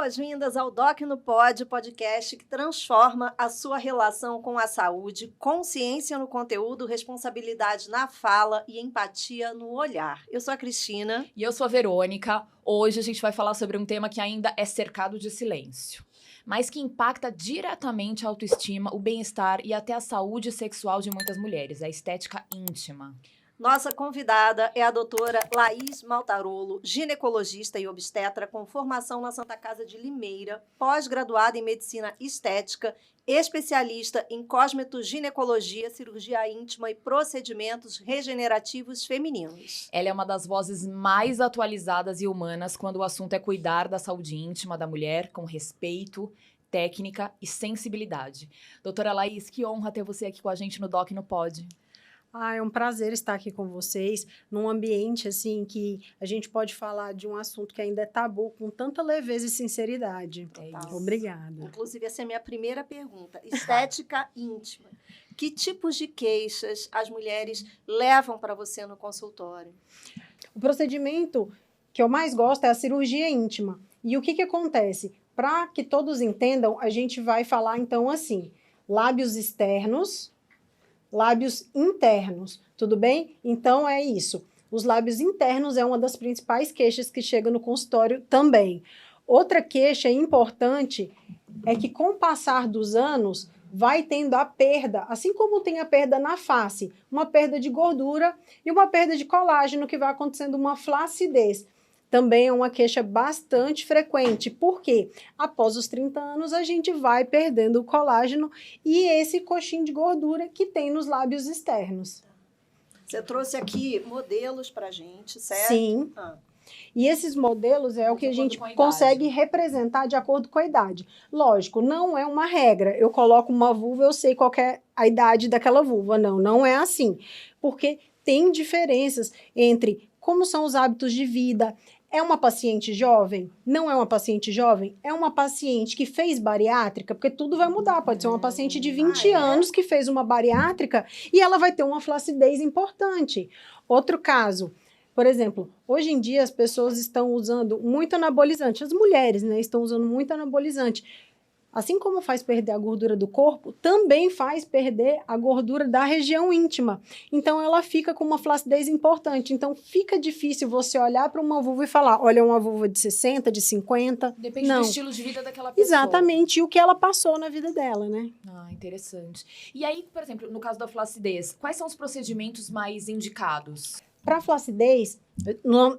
boas-vindas ao Doc no Pod, podcast que transforma a sua relação com a saúde, consciência no conteúdo, responsabilidade na fala e empatia no olhar. Eu sou a Cristina. E eu sou a Verônica. Hoje a gente vai falar sobre um tema que ainda é cercado de silêncio, mas que impacta diretamente a autoestima, o bem-estar e até a saúde sexual de muitas mulheres, a estética íntima. Nossa convidada é a doutora Laís Maltarolo, ginecologista e obstetra com formação na Santa Casa de Limeira, pós-graduada em medicina estética, especialista em cosmetoginecologia, cirurgia íntima e procedimentos regenerativos femininos. Ela é uma das vozes mais atualizadas e humanas quando o assunto é cuidar da saúde íntima da mulher com respeito, técnica e sensibilidade. Doutora Laís, que honra ter você aqui com a gente no Doc no Pod. É um prazer estar aqui com vocês, num ambiente assim que a gente pode falar de um assunto que ainda é tabu com tanta leveza e sinceridade. Obrigada. Inclusive, essa é a minha primeira pergunta. Estética íntima. Que tipos de queixas as mulheres levam para você no consultório? O procedimento que eu mais gosto é a cirurgia íntima. E o que acontece? Para que todos entendam, a gente vai falar então assim, lábios externos, lábios internos, tudo bem? Então, é isso. Os lábios internos é uma das principais queixas que chega no consultório também. Outra queixa importante é que, com o passar dos anos, vai tendo a perda, assim como tem a perda na face, uma perda de gordura e uma perda de colágeno, que vai acontecendo uma flacidez. Também é uma queixa bastante frequente, porque após os 30 anos a gente vai perdendo o colágeno e esse coxinho de gordura que tem nos lábios externos. Você trouxe aqui modelos pra gente, certo? Sim. E esses modelos é o que a gente consegue representar de acordo com a idade. Lógico, não é uma regra. Eu coloco uma vulva, eu sei qual é a idade daquela vulva. Não, não é assim. Porque tem diferenças entre como são os hábitos de vida. É uma paciente jovem? Não é uma paciente jovem? É uma paciente que fez bariátrica? Porque tudo vai mudar. Pode ser uma paciente de 20 anos que fez uma bariátrica e ela vai ter uma flacidez importante. Outro caso, por exemplo, hoje em dia as pessoas estão usando muito anabolizante. As mulheres, né, estão usando muito anabolizante. Assim como faz perder a gordura do corpo, também faz perder a gordura da região íntima. Então, ela fica com uma flacidez importante. Então, fica difícil você olhar para uma vulva e falar, olha, uma vulva de 60, de 50. Depende do estilo de vida daquela pessoa. Exatamente, e o que ela passou na vida dela, né? Interessante. E aí, por exemplo, no caso da flacidez, quais são os procedimentos mais indicados? Para flacidez,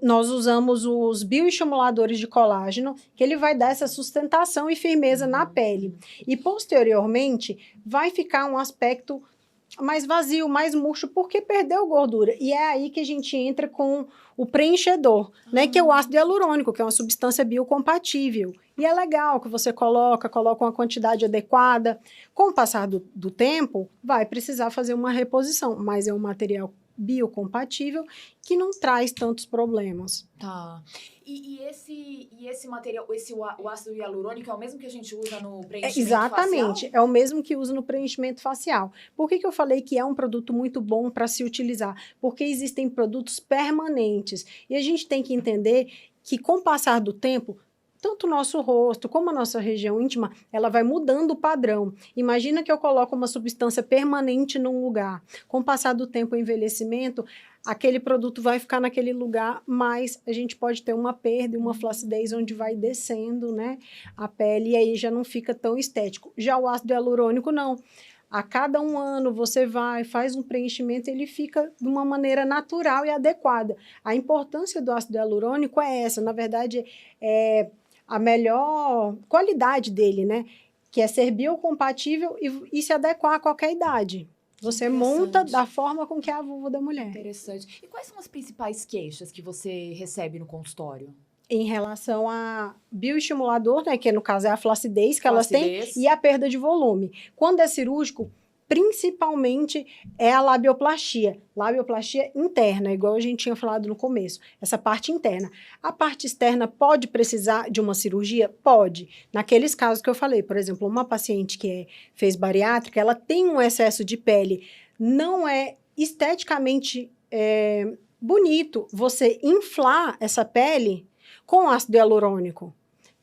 nós usamos os bioestimuladores de colágeno, que ele vai dar essa sustentação e firmeza na pele. E, posteriormente, vai ficar um aspecto mais vazio, mais murcho, porque perdeu gordura. E é aí que a gente entra com o preenchedor, né, que é o ácido hialurônico, que é uma substância biocompatível. E é legal que você coloca uma quantidade adequada. Com o passar do tempo, vai precisar fazer uma reposição, mas é um material biocompatível que não traz tantos problemas. Tá. E esse material, o ácido hialurônico é o mesmo que a gente usa no preenchimento exatamente, facial? É o mesmo que usa no preenchimento facial. Por que eu falei que é um produto muito bom para se utilizar? Porque existem produtos permanentes e a gente tem que entender que, com o passar do tempo, tanto o nosso rosto como a nossa região íntima, ela vai mudando o padrão. Imagina que eu coloco uma substância permanente num lugar. Com o passar do tempo, o envelhecimento, aquele produto vai ficar naquele lugar, mas a gente pode ter uma perda e uma flacidez onde vai descendo, né, a pele, e aí já não fica tão estético. Já o ácido hialurônico, não. A cada 1 ano você faz um preenchimento, ele fica de uma maneira natural e adequada. A importância do ácido hialurônico é essa, na verdade, a melhor qualidade dele, né? Que é ser biocompatível e se adequar a qualquer idade. Você monta da forma com que é a vulva da mulher. Interessante. E quais são as principais queixas que você recebe no consultório? Em relação a bioestimulador, né? Que no caso é a flacidez que elas têm e a perda de volume. Quando é cirúrgico, principalmente é a labioplastia interna, igual a gente tinha falado no começo, essa parte interna. A parte externa pode precisar de uma cirurgia? Pode. Naqueles casos que eu falei, por exemplo, uma paciente que fez bariátrica, ela tem um excesso de pele, não é esteticamente bonito você inflar essa pele com ácido hialurônico.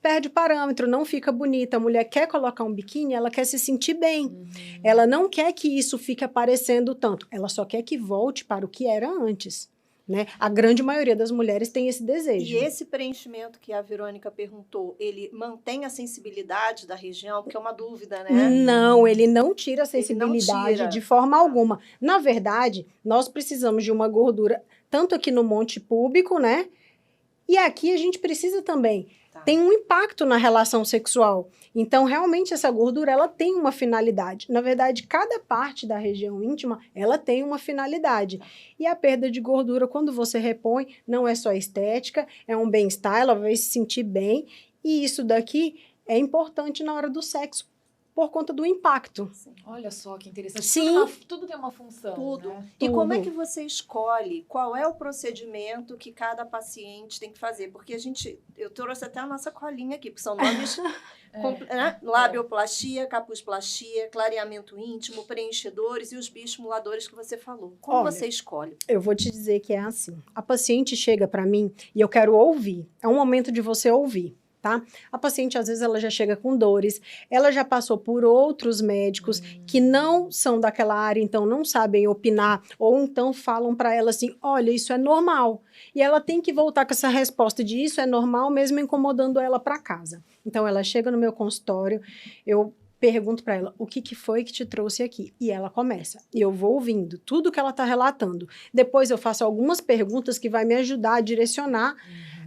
perde o parâmetro, não fica bonita. A mulher quer colocar um biquíni, ela quer se sentir bem. Ela não quer que isso fique aparecendo tanto. Ela só quer que volte para o que era antes. Né? A grande maioria das mulheres tem esse desejo. E esse preenchimento que a Verônica perguntou, ele mantém a sensibilidade da região? Porque é uma dúvida, né? Não, ele não tira a Ele não sensibilidade tira. de forma alguma. Na verdade, nós precisamos de uma gordura, tanto aqui no monte púbico, né? E aqui a gente precisa também. Tá. Tem um impacto na relação sexual. Então, realmente, essa gordura, ela tem uma finalidade. Na verdade, cada parte da região íntima, ela tem uma finalidade. E a perda de gordura, quando você repõe, não é só estética, é um bem-estar, ela vai se sentir bem. E isso daqui é importante na hora do sexo, por conta do impacto. Olha só que interessante. Sim. Tudo tem uma função. Tudo. Né? E como é Tudo. que você escolhe qual é o procedimento que cada paciente tem que fazer? Porque eu trouxe até a nossa colinha aqui, porque são nomes, né? Labioplastia, capusplastia, clareamento íntimo, preenchedores e os bioestimuladores que você falou. Como Olha, você escolhe? Eu vou te dizer que é assim. A paciente chega para mim e eu quero ouvir. É um momento de você ouvir. Tá? A paciente, às vezes, ela já chega com dores, ela já passou por outros médicos que não são daquela área, então não sabem opinar, ou então falam para ela assim, olha, isso é normal. E ela tem que voltar com essa resposta de isso é normal, mesmo incomodando ela para casa. Então, ela chega no meu consultório, eu pergunto para ela, o que foi que te trouxe aqui? E ela começa. E eu vou ouvindo tudo que ela está relatando. Depois eu faço algumas perguntas que vai me ajudar a direcionar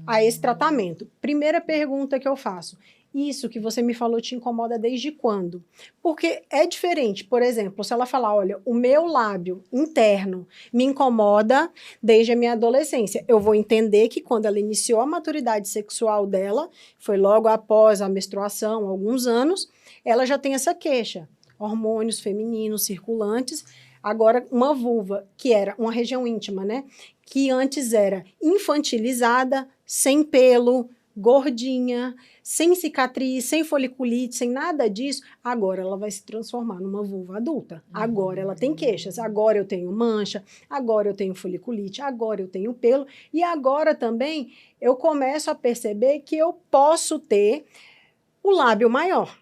a esse tratamento. Primeira pergunta que eu faço. Isso que você me falou te incomoda desde quando? Porque é diferente. Por exemplo, se ela falar, olha, o meu lábio interno me incomoda desde a minha adolescência. Eu vou entender que quando ela iniciou a maturidade sexual dela, foi logo após a menstruação, alguns anos, ela já tem essa queixa. Hormônios femininos circulantes. Agora, uma vulva, que era uma região íntima, né? Que antes era infantilizada, sem pelo, gordinha, sem cicatriz, sem foliculite, sem nada disso, agora ela vai se transformar numa vulva adulta. Agora ela tem queixas, agora eu tenho mancha, agora eu tenho foliculite, agora eu tenho pelo, e agora também eu começo a perceber que eu posso ter o lábio maior.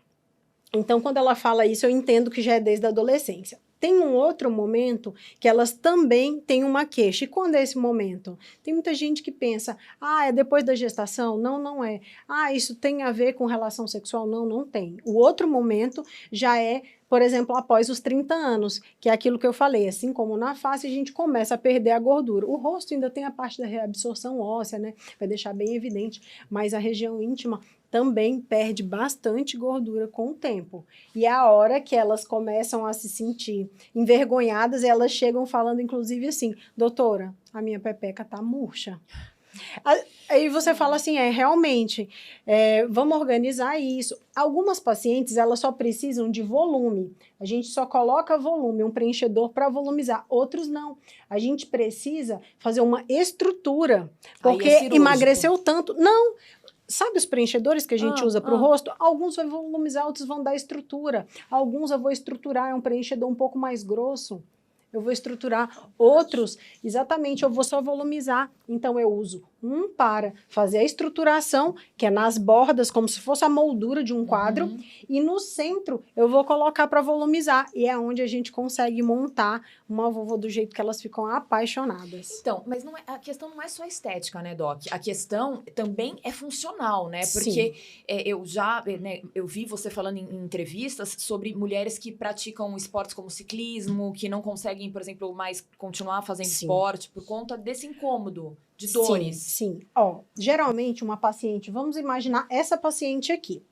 Então, quando ela fala isso, eu entendo que já é desde a adolescência. Tem um outro momento que elas também têm uma queixa. E quando é esse momento? Tem muita gente que pensa, é depois da gestação? Não, não é. Isso tem a ver com relação sexual? Não, não tem. O outro momento já é, por exemplo, após os 30 anos, que é aquilo que eu falei, assim como na face a gente começa a perder a gordura. O rosto ainda tem a parte da reabsorção óssea, né? Vai deixar bem evidente, mas a região íntima também perde bastante gordura com o tempo. E é a hora que elas começam a se sentir envergonhadas, elas chegam falando, inclusive, assim, doutora, a minha pepeca tá murcha. Aí você fala assim, realmente, vamos organizar isso. Algumas pacientes, elas só precisam de volume. A gente só coloca volume, um preenchedor para volumizar. Outros não. A gente precisa fazer uma estrutura, porque emagreceu tanto. Não. Sabe os preenchedores que a gente usa para o rosto? Alguns vão volumizar, outros vão dar estrutura. Alguns eu vou estruturar, é um preenchedor um pouco mais grosso. Eu vou estruturar. Outros, exatamente, eu vou só volumizar. Então, eu uso um para fazer a estruturação, que é nas bordas, como se fosse a moldura de um quadro. E no centro, eu vou colocar para volumizar. E é onde a gente consegue montar uma vulva do jeito que elas ficam apaixonadas. Então, mas a questão não é só estética, né, Doc? A questão também é funcional, né? Porque eu vi você falando em entrevistas sobre mulheres que praticam esportes como ciclismo, que não conseguem, por exemplo, mais continuar fazendo esporte por conta desse incômodo de dores. Sim. Geralmente uma paciente, vamos imaginar essa paciente aqui.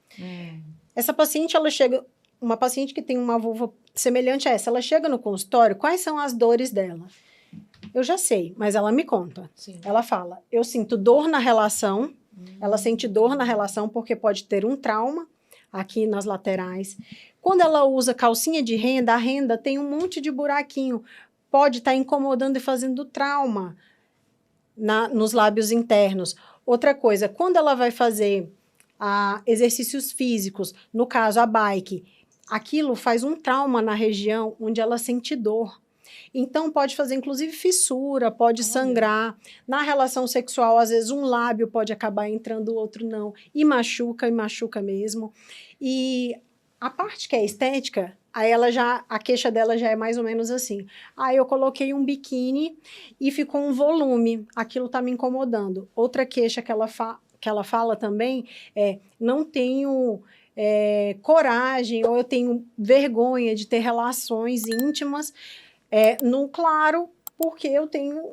Essa paciente, ela chega, uma paciente que tem uma vulva semelhante a essa, ela chega no consultório, quais são as dores dela? Eu já sei, mas ela me conta. Sim. Ela fala, eu sinto dor na relação, ela sente dor na relação porque pode ter um trauma aqui nas laterais. Quando ela usa calcinha de renda, a renda tem um monte de buraquinho, pode estar incomodando e fazendo trauma nos lábios internos. Outra coisa, quando ela vai fazer exercícios físicos, no caso a bike, aquilo faz um trauma na região onde ela sente dor. Então, pode fazer, inclusive, fissura, pode Olha. sangrar. Na relação sexual, às vezes, um lábio pode acabar entrando, o outro não. E machuca mesmo. E a parte que é estética, aí a queixa dela já é mais ou menos assim. Aí eu coloquei um biquíni e ficou um volume. Aquilo tá me incomodando. Outra queixa que ela fala também é, não tenho coragem ou eu tenho vergonha de ter relações íntimas no claro, porque eu tenho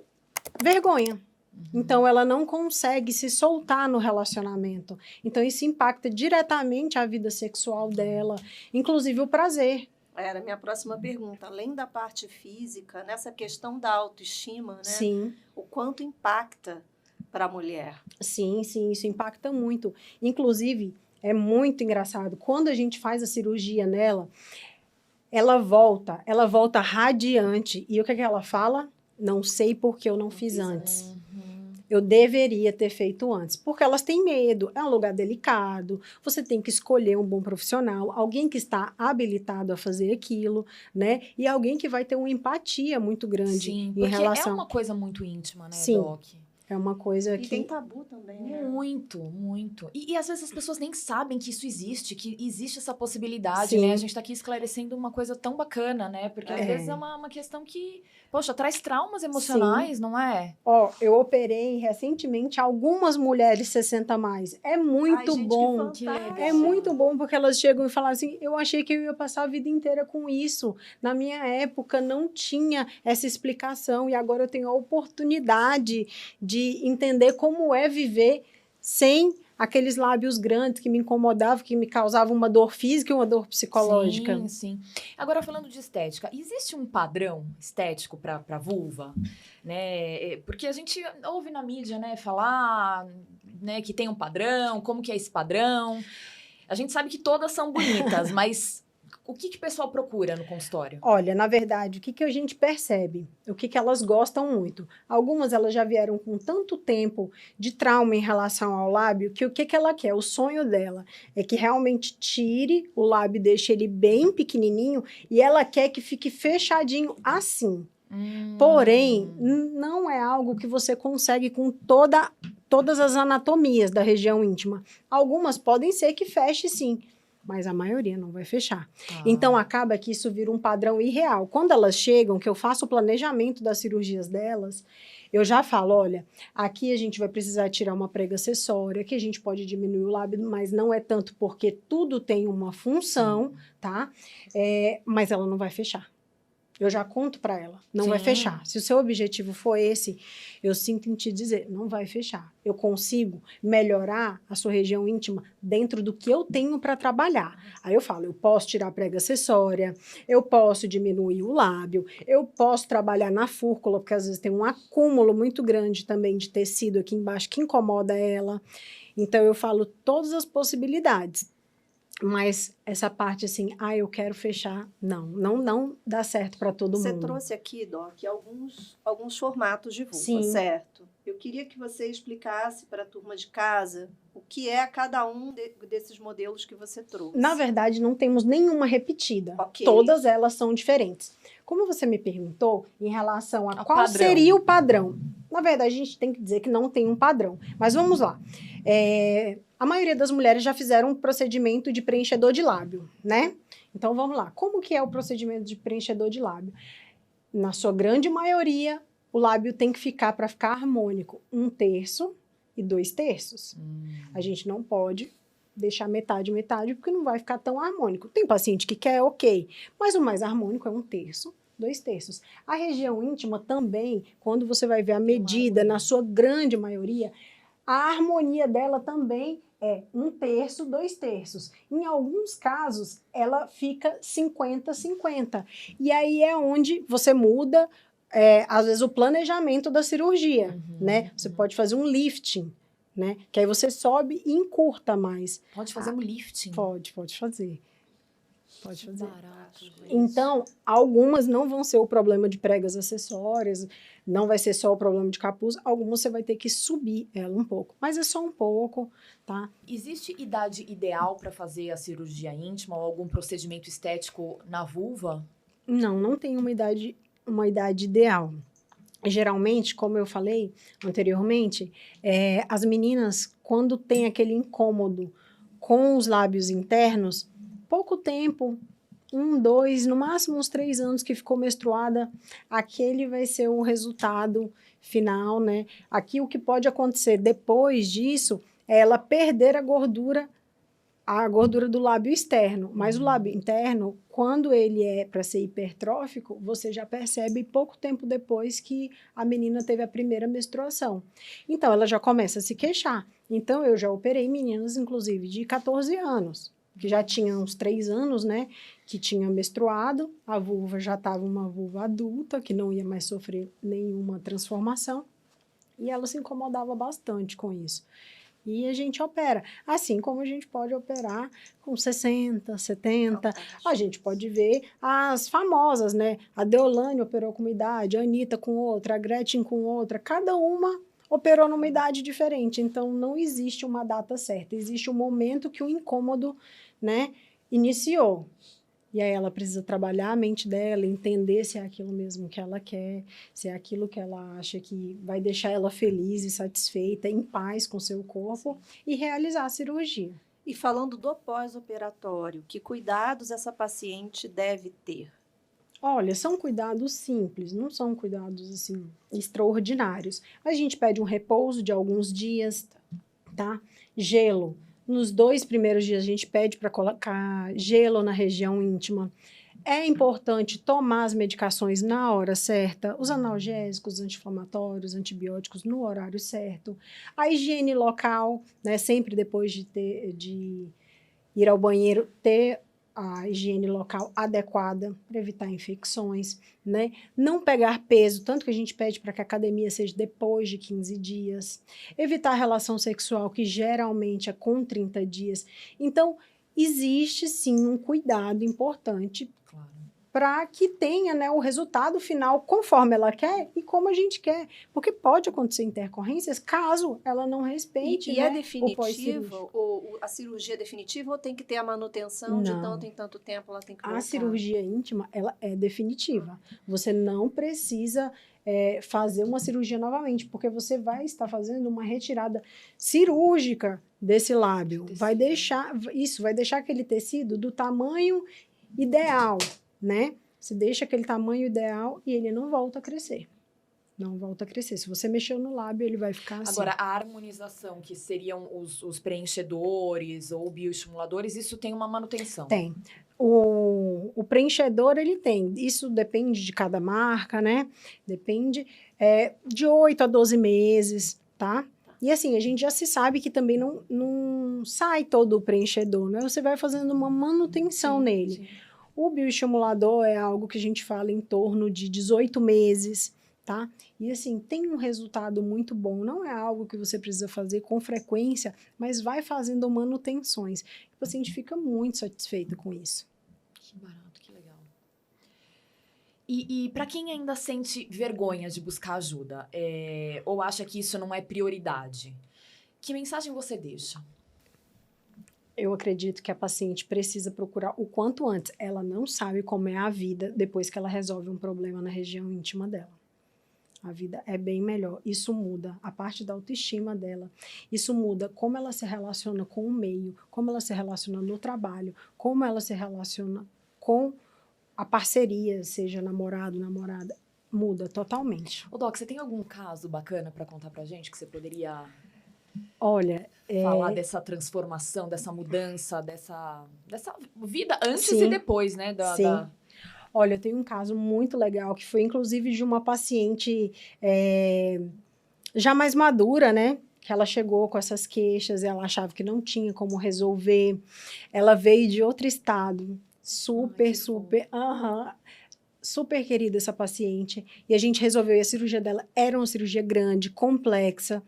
vergonha. Então, ela não consegue se soltar no relacionamento. Então, isso impacta diretamente a vida sexual dela, inclusive o prazer. Era a minha próxima pergunta. Além da parte física, nessa questão da autoestima, né? Sim, O quanto impacta para a mulher? sim, isso impacta muito. Inclusive, é muito engraçado. Quando a gente faz a cirurgia nela, ela volta radiante. E o que ela fala? Não sei porque eu não fiz antes. Eu deveria ter feito antes. Porque elas têm medo. É um lugar delicado. Você tem que escolher um bom profissional, alguém que está habilitado a fazer aquilo, né? E alguém que vai ter uma empatia muito grande Sim, em porque relação. é uma coisa muito íntima, né, Sim. Doc? É uma coisa E que. tem tabu também, né? Muito. E às vezes as pessoas nem sabem que isso existe, que existe essa possibilidade, Sim. né? A gente tá aqui esclarecendo uma coisa tão bacana, né? Porque às É. vezes é uma questão que, poxa, traz traumas emocionais, não é? Ó, eu operei recentemente algumas mulheres 60 a mais. É muito Ai, gente, bom. que Que fantástico. legal. É muito bom porque elas chegam e falam assim: eu achei que eu ia passar a vida inteira com isso. Na minha época não tinha essa explicação e agora eu tenho a oportunidade de entender como é viver sem aqueles lábios grandes que me incomodavam, que me causavam uma dor física e uma dor psicológica. Sim. Agora, falando de estética, existe um padrão estético para vulva? Né? Porque a gente ouve na mídia, né, falar, né, que tem um padrão, como que é esse padrão. A gente sabe que todas são bonitas, mas o que o pessoal procura no consultório? Olha, na verdade, o que a gente percebe? O que elas gostam muito? Algumas elas já vieram com tanto tempo de trauma em relação ao lábio que o que ela quer? O sonho dela é que realmente tire o lábio, deixe ele bem pequenininho e ela quer que fique fechadinho assim. Porém, não é algo que você consegue com todas as anatomias da região íntima. Algumas podem ser que feche sim, mas a maioria não vai fechar. Tá. Então, acaba que isso vira um padrão irreal. Quando elas chegam, que eu faço o planejamento das cirurgias delas, eu já falo, olha, aqui a gente vai precisar tirar uma prega acessória, que a gente pode diminuir o lábio, mas não é tanto porque tudo tem uma função, tá? Mas ela não vai fechar. Eu já conto para ela, não vai Sim. fechar. Se o seu objetivo for esse, eu sinto em te dizer, não vai fechar. Eu consigo melhorar a sua região íntima dentro do que eu tenho para trabalhar. Aí eu falo, eu posso tirar a prega acessória, eu posso diminuir o lábio, eu posso trabalhar na fúrcula, porque às vezes tem um acúmulo muito grande também de tecido aqui embaixo que incomoda ela. Então eu falo todas as possibilidades. Mas essa parte assim, eu quero fechar, não dá certo para todo mundo. Você trouxe aqui, Doc, alguns formatos de vulva, Sim. certo? Eu queria que você explicasse para a turma de casa o que é cada um desses modelos que você trouxe. Na verdade, não temos nenhuma repetida. Ok. Todas elas são diferentes. Como você me perguntou em relação a Ao qual padrão. seria o padrão, na verdade, a gente tem que dizer que não tem um padrão. Mas vamos lá. A maioria das mulheres já fizeram um procedimento de preenchedor de lábio, né? Então, vamos lá. Como que é o procedimento de preenchedor de lábio? Na sua grande maioria, o lábio tem que ficar, para ficar harmônico, 1/3 e 2/3. A gente não pode deixar metade, porque não vai ficar tão harmônico. Tem paciente que quer, ok, mas o mais harmônico é 1/3, 2/3. A região íntima também, quando você vai ver a medida, na sua grande maioria, a harmonia dela também é 1/3, 2/3. Em alguns casos, ela fica 50-50. E aí é onde você muda, às vezes, o planejamento da cirurgia, né? Você pode fazer um lifting, né? Que aí você sobe e encurta mais. Pode fazer um lifting? Pode fazer. Pode fazer. Barato, gente. Então, algumas não vão ser o problema de pregas acessórias, não vai ser só o problema de capuz, algumas você vai ter que subir ela um pouco, mas é só um pouco, tá? Existe idade ideal para fazer a cirurgia íntima ou algum procedimento estético na vulva? Não tem uma idade uma idade ideal? Geralmente, como eu falei anteriormente, as meninas, quando tem aquele incômodo com os lábios internos, pouco tempo, 1, 2, no máximo uns 3 anos que ficou menstruada, aquele vai ser o resultado final, né? Aqui o que pode acontecer depois disso é ela perder a gordura do lábio externo, mas o lábio interno, quando ele é para ser hipertrófico, você já percebe pouco tempo depois que a menina teve a primeira menstruação. Então, ela já começa a se queixar. Então, eu já operei meninas, inclusive, de 14 anos, que já tinham uns 3 anos, né, que tinha menstruado, a vulva já estava uma vulva adulta, que não ia mais sofrer nenhuma transformação, e ela se incomodava bastante com isso. E a gente opera, assim como a gente pode operar com 60, 70, a gente pode ver as famosas, né? A Deolane operou com uma idade, a Anitta com outra, a Gretchen com outra, cada uma operou numa idade diferente, então não existe uma data certa, existe um momento que o incômodo, né, iniciou. E aí ela precisa trabalhar a mente dela, entender se é aquilo mesmo que ela quer, se é aquilo que ela acha que vai deixar ela feliz e satisfeita, em paz com seu corpo, e realizar a cirurgia. E falando do pós-operatório, que cuidados essa paciente deve ter? Olha, são cuidados simples, não são cuidados assim extraordinários. A gente pede um repouso de alguns dias, tá? Gelo. Nos 2 primeiros dias a gente pede para colocar gelo na região íntima. É importante tomar as medicações na hora certa, os analgésicos, os anti-inflamatórios, antibióticos no horário certo. A higiene local, né, sempre depois de ir ao banheiro, ter a higiene local adequada para evitar infecções, né? Não pegar peso, tanto que a gente pede para que a academia seja depois de 15 dias. Evitar a relação sexual, que geralmente é com 30 dias. Então, existe sim um cuidado importante para que tenha, né, o resultado final conforme ela quer e como a gente quer. Porque pode acontecer intercorrências caso ela não respeite, E né, é o definitivo, pós-cirúrgico. ou a cirurgia é definitiva ou tem que ter a manutenção de Não. tanto em tanto tempo ela tem que voltar? A cirurgia íntima, ela é definitiva. Você não precisa fazer uma cirurgia novamente, porque você vai estar fazendo uma retirada cirúrgica desse lábio. Vai deixar aquele tecido do tamanho ideal, né? Você deixa aquele tamanho ideal e ele não volta a crescer. Não volta a crescer. Se você mexeu no lábio, ele vai ficar assim. Agora, a harmonização, que seriam os preenchedores ou bioestimuladores, isso tem uma manutenção? Tem. O preenchedor, ele tem. Isso depende de cada marca, né? Depende de 8 a 12 meses, tá? E assim, a gente já se sabe que também não sai todo o preenchedor, né? Você vai fazendo uma manutenção nele. Sim. O bioestimulador é algo que a gente fala em torno de 18 meses, tá? E assim, tem um resultado muito bom. Não é algo que você precisa fazer com frequência, mas vai fazendo manutenções. O paciente fica muito satisfeito com isso. Que barato, que legal. E para quem ainda sente vergonha de buscar ajuda, ou acha que isso não é prioridade, que mensagem você deixa? Eu acredito que a paciente precisa procurar o quanto antes. Ela não sabe como é a vida depois que ela resolve um problema na região íntima dela. A vida é bem melhor. Isso muda a parte da autoestima dela. Isso muda como ela se relaciona com o meio, como ela se relaciona no trabalho, como ela se relaciona com a parceria, seja namorado, namorada. Muda totalmente. Ô, Doc, você tem algum caso bacana para contar pra gente que você poderia... Olha, falar dessa transformação, dessa mudança, dessa vida antes Sim. e depois, né? Sim. Olha, eu tenho um caso muito legal, que foi inclusive de uma paciente já mais madura, né? Que ela chegou com essas queixas, ela achava que não tinha como resolver. Ela veio de outro estado, super querida essa paciente. E a gente resolveu, e a cirurgia dela era uma cirurgia grande, complexa.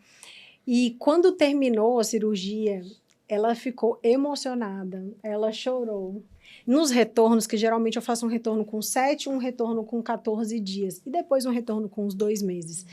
E quando terminou a cirurgia, ela ficou emocionada, ela chorou. Nos retornos, que geralmente eu faço um retorno com 7, um retorno com 14 dias, e depois um retorno com uns 2 meses.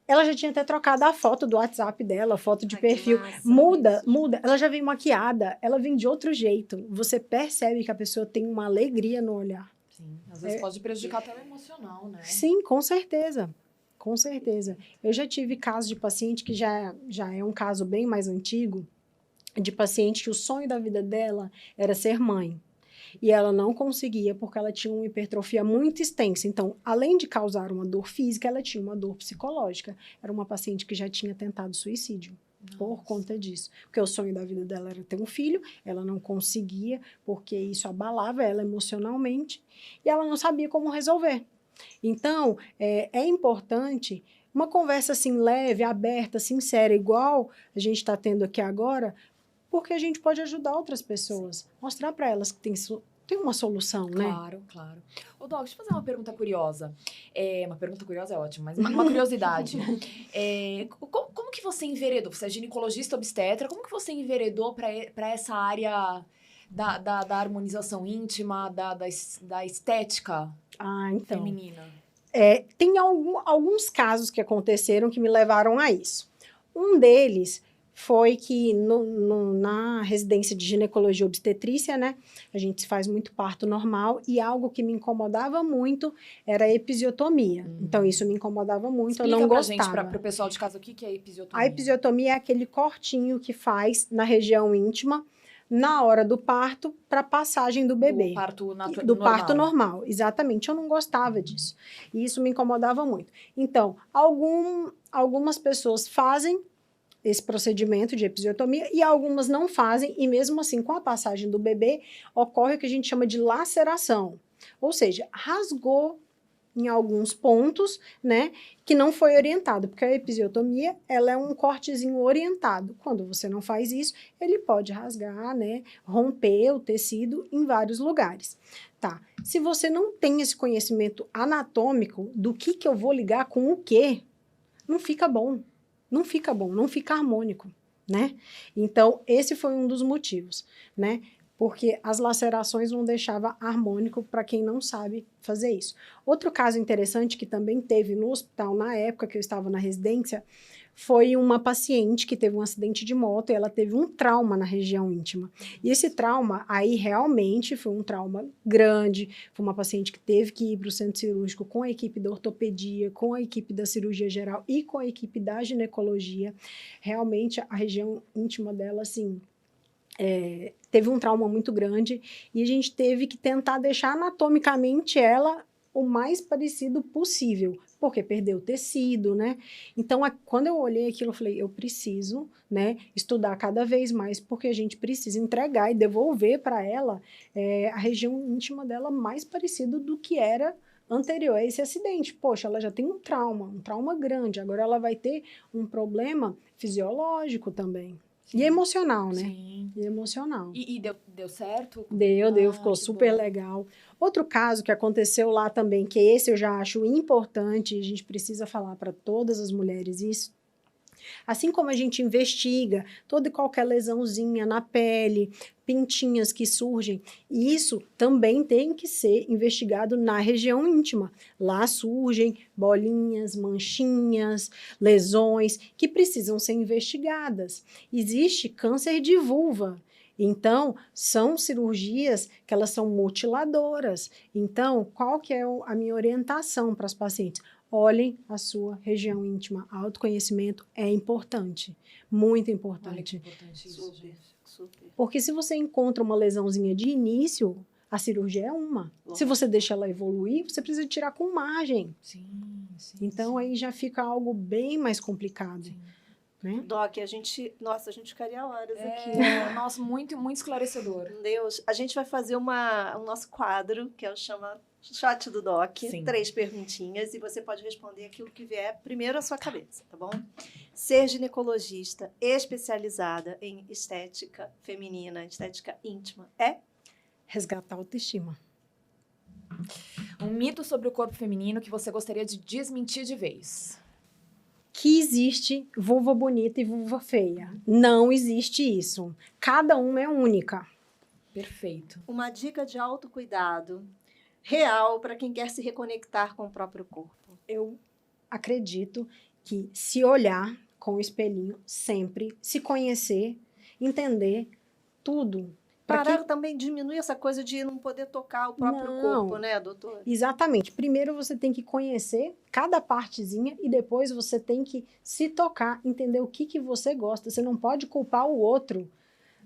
Ela já tinha até trocado a foto do WhatsApp dela, a foto de perfil. Muda. Ela já vem maquiada, ela vem de outro jeito. Você percebe que a pessoa tem uma alegria no olhar. Sim, às vezes pode prejudicar até o emocional, né? Sim, com certeza. Com certeza. Eu já tive casos de paciente que já é um caso bem mais antigo, de paciente que o sonho da vida dela era ser mãe. E ela não conseguia porque ela tinha uma hipertrofia muito extensa. Então, além de causar uma dor física, ela tinha uma dor psicológica. Era uma paciente que já tinha tentado suicídio. Por Nossa. conta disso. Porque o sonho da vida dela era ter um filho, ela não conseguia, porque isso abalava ela emocionalmente, e ela não sabia como resolver. Então, é importante uma conversa assim leve, aberta, sincera, igual a gente está tendo aqui agora, porque a gente pode ajudar outras pessoas, mostrar para elas que tem uma solução, né? Claro, claro. Ô, Doc, deixa eu fazer uma pergunta curiosa. Uma pergunta curiosa é ótimo, mas uma curiosidade. Como que você enveredou? Você é ginecologista obstetra, como que você enveredou para essa área da harmonização íntima, da estética Então, feminina? tem alguns casos que aconteceram que me levaram a isso. Um deles foi que na residência de ginecologia e obstetrícia, né, a gente faz muito parto normal, e algo que me incomodava muito era a episiotomia. Então, isso me incomodava muito, Explica eu não pra gostava. gente, para o pessoal de casa, o que é episiotomia? A episiotomia é aquele cortinho que faz na região íntima, na hora do parto, para passagem do bebê. Do parto Do parto normal, exatamente. Eu não gostava disso. E isso me incomodava muito. Então, algumas pessoas fazem esse procedimento de episiotomia e algumas não fazem, e mesmo assim, com a passagem do bebê, ocorre o que a gente chama de laceração. Ou seja, rasgou em alguns pontos, né, que não foi orientado, porque a episiotomia, ela é um cortezinho orientado. Quando você não faz isso, ele pode rasgar, né, romper o tecido em vários lugares. Tá, se você não tem esse conhecimento anatômico do que eu vou ligar com o quê, não fica bom. Não fica bom, não fica harmônico, né? Então, esse foi um dos motivos, né? Porque as lacerações não deixavam harmônico para quem não sabe fazer isso. Outro caso interessante que também teve no hospital na época que eu estava na residência foi uma paciente que teve um acidente de moto e ela teve um trauma na região íntima. E esse trauma aí realmente foi um trauma grande, foi uma paciente que teve que ir para o centro cirúrgico com a equipe da ortopedia, com a equipe da cirurgia geral e com a equipe da ginecologia. Realmente a região íntima dela, assim, teve um trauma muito grande e a gente teve que tentar deixar anatomicamente ela o mais parecido possível, porque perdeu o tecido, né? Então, quando eu olhei aquilo, eu falei, eu preciso, né, estudar cada vez mais, porque a gente precisa entregar e devolver para ela a região íntima dela mais parecido do que era anterior a esse acidente. Poxa, ela já tem um trauma grande, agora ela vai ter um problema fisiológico também. Sim. E emocional, né? Sim. E emocional. E deu certo? Deu, ficou super legal. Outro caso que aconteceu lá também, que esse eu já acho importante, a gente precisa falar para todas as mulheres isso. Assim como a gente investiga toda e qualquer lesãozinha na pele, pintinhas que surgem, isso também tem que ser investigado na região íntima. Lá surgem bolinhas, manchinhas, lesões que precisam ser investigadas. Existe câncer de vulva. Então, são cirurgias que elas são mutiladoras. Então, qual que é a minha orientação para as pacientes? Olhem a sua região íntima. Autoconhecimento é importante, muito importante. Olha que importante isso, super. Porque se você encontra uma lesãozinha de início, a cirurgia é uma. Se você deixa ela evoluir, você precisa tirar com margem. Sim. Então, aí já fica algo bem mais complicado. Sim. Né? Doc, a gente ficaria horas aqui. Nossa, muito, muito esclarecedor. Deus, a gente vai fazer o nosso quadro, que é o Shot do Doc. Sim. 3 perguntinhas e você pode responder aquilo que vier primeiro à sua cabeça, tá bom? Ser ginecologista especializada em estética feminina, estética íntima, resgatar a autoestima. Um mito sobre o corpo feminino que você gostaria de desmentir de vez. Que existe vulva bonita e vulva feia. Não existe isso. Cada uma é única. Perfeito. Uma dica de autocuidado real para quem quer se reconectar com o próprio corpo. Eu acredito que se olhar com o espelhinho sempre, se conhecer, entender tudo, Para também diminuir essa coisa de não poder tocar o próprio Não. corpo, né, doutora? Exatamente. Primeiro você tem que conhecer cada partezinha e depois você tem que se tocar, entender o que você gosta. Você não pode culpar o outro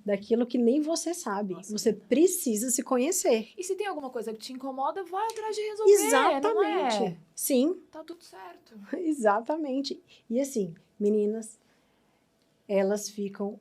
daquilo que nem você sabe. Nossa, você precisa se conhecer. E se tem alguma coisa que te incomoda, vai atrás de resolver, não Exatamente. é? Sim, Tá tudo certo. exatamente. E assim, meninas, elas ficam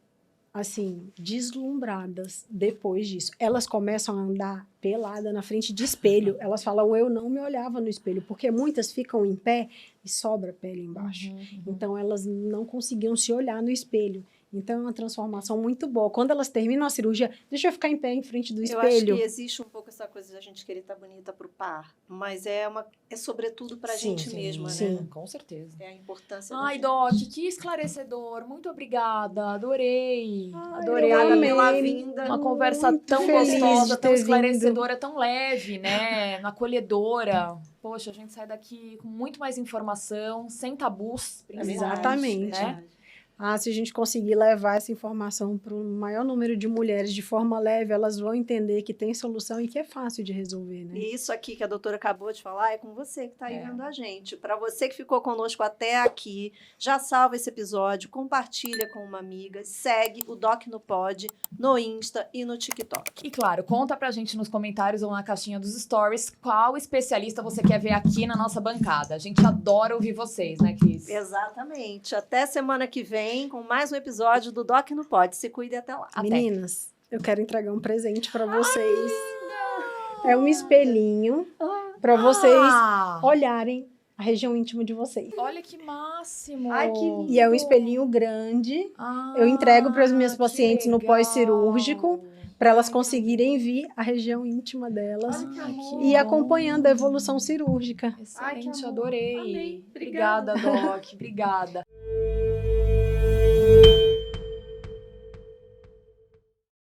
assim, deslumbradas depois disso. Elas começam a andar pelada na frente de espelho. Elas falam, eu não me olhava no espelho, porque muitas ficam em pé e sobra pele embaixo. Então, elas não conseguiam se olhar no espelho. Então, é uma transformação muito boa. Quando elas terminam a cirurgia, deixa eu ficar em pé em frente do Eu acho espelho. que existe um pouco essa coisa de a gente querer estar bonita pro par, mas é sobretudo pra Sim, gente mesma, sim. né? Com certeza. É a importância Ai, da Doc, gente. que esclarecedor. Muito obrigada. Adorei. Ai, Adorei. eu Obrigada amei. pela vinda. Uma conversa Muito tão feliz gostosa, de tão ter esclarecedora, tão leve, né? Acolhedora. Poxa, a gente sai daqui com muito mais informação, sem tabus, É principalmente, verdade, Exatamente. né? verdade. Se a gente conseguir levar essa informação para o maior número de mulheres de forma leve, elas vão entender que tem solução e que é fácil de resolver, né? E isso aqui que a doutora acabou de falar é com você que está aí É. vendo a gente. Para você que ficou conosco até aqui, já salva esse episódio, compartilha com uma amiga, segue o Doc no Pod, no Insta e no TikTok. E claro, conta pra gente nos comentários ou na caixinha dos stories qual especialista você quer ver aqui na nossa bancada. A gente adora ouvir vocês, né, Cris? Exatamente. Até semana que vem com mais um episódio do Doc no Pod. Se cuide até lá. Até. Meninas, eu quero entregar um presente para vocês. É um espelhinho para vocês olharem a região íntima de vocês. Olha que máximo! Ai, que lindo. E é um espelhinho grande. Ah, Eu entrego para as minhas que pacientes no legal. pós-cirúrgico, para elas Ai, conseguirem ver a região íntima delas Ai, que Ai, amor. que e bom. acompanhando a evolução cirúrgica. Excelente, Ai, que amor. adorei. Amei. Obrigada, Doc. Obrigada.